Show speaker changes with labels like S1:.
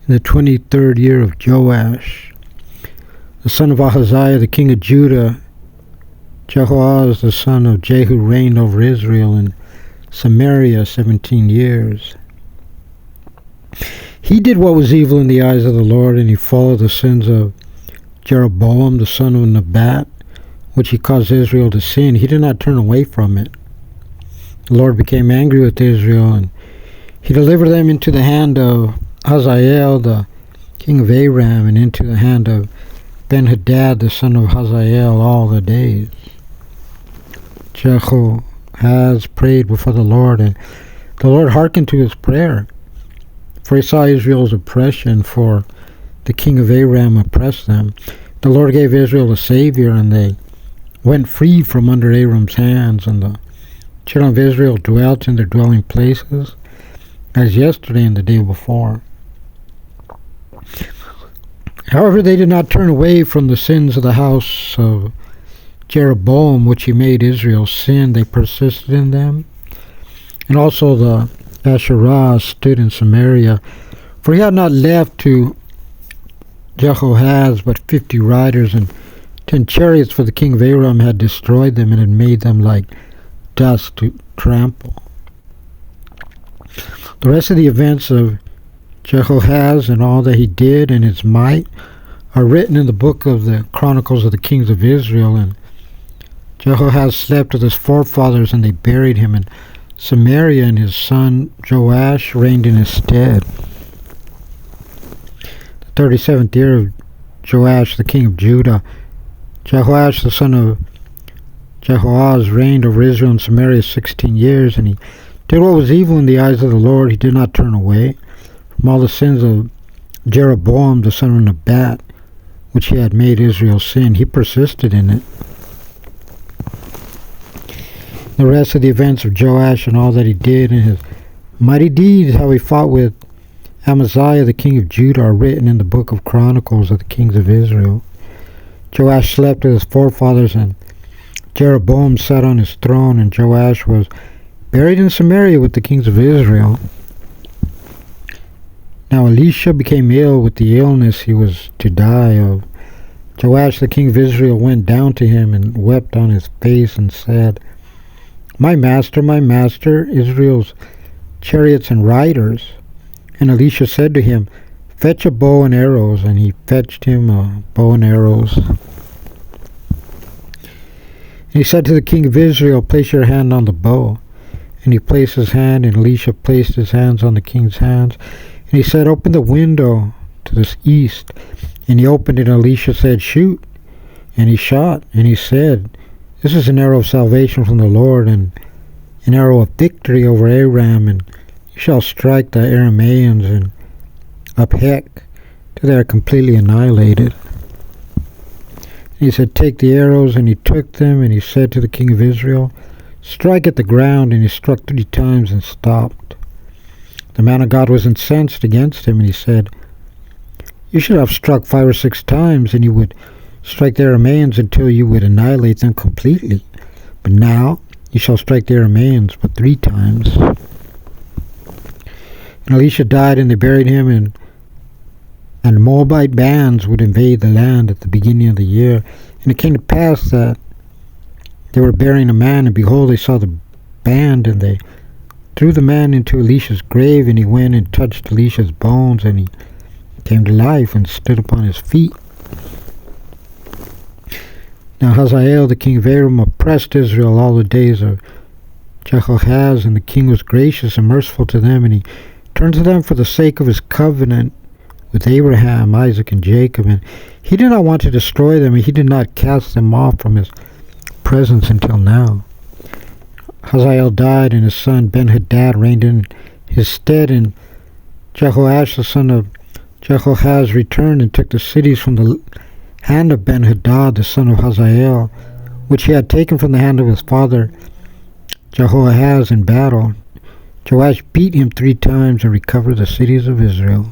S1: in the 23rd year of Joash, the son of Ahaziah, the king of Judah, Jehoahaz, the son of Jehu, reigned over Israel in Samaria 17 years. He did what was evil in the eyes of the Lord, and he followed the sins of Jeroboam, the son of Nebat, which he caused Israel to sin. He did not turn away from it. The Lord became angry with Israel, and he delivered them into the hand of Hazael, the king of Aram, and into the hand of Ben-Hadad, the son of Hazael, all the days. Jehoahaz prayed before the Lord, and the Lord hearkened to his prayer. For he saw Israel's oppression, for the king of Aram oppressed them. The Lord gave Israel a savior, and they went free from under Aram's hands, and the children of Israel dwelt in their dwelling places, as yesterday and the day before. However, they did not turn away from the sins of the house of Jeroboam, which he made Israel sin. They persisted in them. And also the Asherah stood in Samaria, for he had not left to Jehoahaz but 50 riders and 10 chariots, for the king of Aram had destroyed them and had made them like dust to trample. The rest of the events of Jehoahaz and all that he did and his might are written in the book of the Chronicles of the Kings of Israel. And Jehoahaz slept with his forefathers, and they buried him in Samaria, and his son Joash reigned in his stead. The 37th year of Joash, the king of Judah, Jehoash, the son of Jehoahaz, reigned over Israel in Samaria 16 years, and he did what was evil in the eyes of the Lord. He did not turn away from all the sins of Jeroboam, the son of Nebat, which he had made Israel sin. He persisted in it. The rest of the events of Joash and all that he did and his mighty deeds, how he fought with Amaziah, the king of Judah, are written in the book of Chronicles of the Kings of Israel. Joash slept with his forefathers, and Jeroboam sat on his throne, and Joash was buried in Samaria with the kings of Israel. Now Elisha became ill with the illness he was to die of. Joash, the king of Israel, went down to him and wept on his face and said, my master, Israel's chariots and riders. And Elisha said to him, fetch a bow and arrows. And he fetched him a bow and arrows. And he said to the king of Israel, place your hand on the bow. And he placed his hand, and Elisha placed his hands on the king's hands. And he said, open the window to the east. And he opened it, and Elisha said, shoot. And he shot, and he said, this is an arrow of salvation from the Lord, and an arrow of victory over Aram, and you shall strike the Arameans and Aphek till they are completely annihilated. And he said, take the arrows, and he took them, and he said to the king of Israel, strike at the ground, and he struck 3 times and stopped. The man of God was incensed against him, and he said, you should have struck 5 or 6 times, and you would strike the Arameans until you would annihilate them completely. But now you shall strike the Arameans but 3 times. And Elisha died, and they buried him, and Moabite bands would invade the land at the beginning of the year. And it came to pass that they were burying a man, and behold, they saw the band, and they threw the man into Elisha's grave, and he went and touched Elisha's bones, and he came to life and stood upon his feet. Now Hazael, the king of Aram, oppressed Israel all the days of Jehoahaz, and the king was gracious and merciful to them, and he turned to them for the sake of his covenant with Abraham, Isaac, and Jacob, and he did not want to destroy them, and he did not cast them off from his presence until now. Hazael died, and his son Ben-Hadad reigned in his stead, and Jehoash, the son of Jehoahaz, returned and took the cities from the hand of Ben-Hadad, the son of Hazael, which he had taken from the hand of his father Jehoahaz in battle. Joash beat him 3 times and recovered the cities of Israel.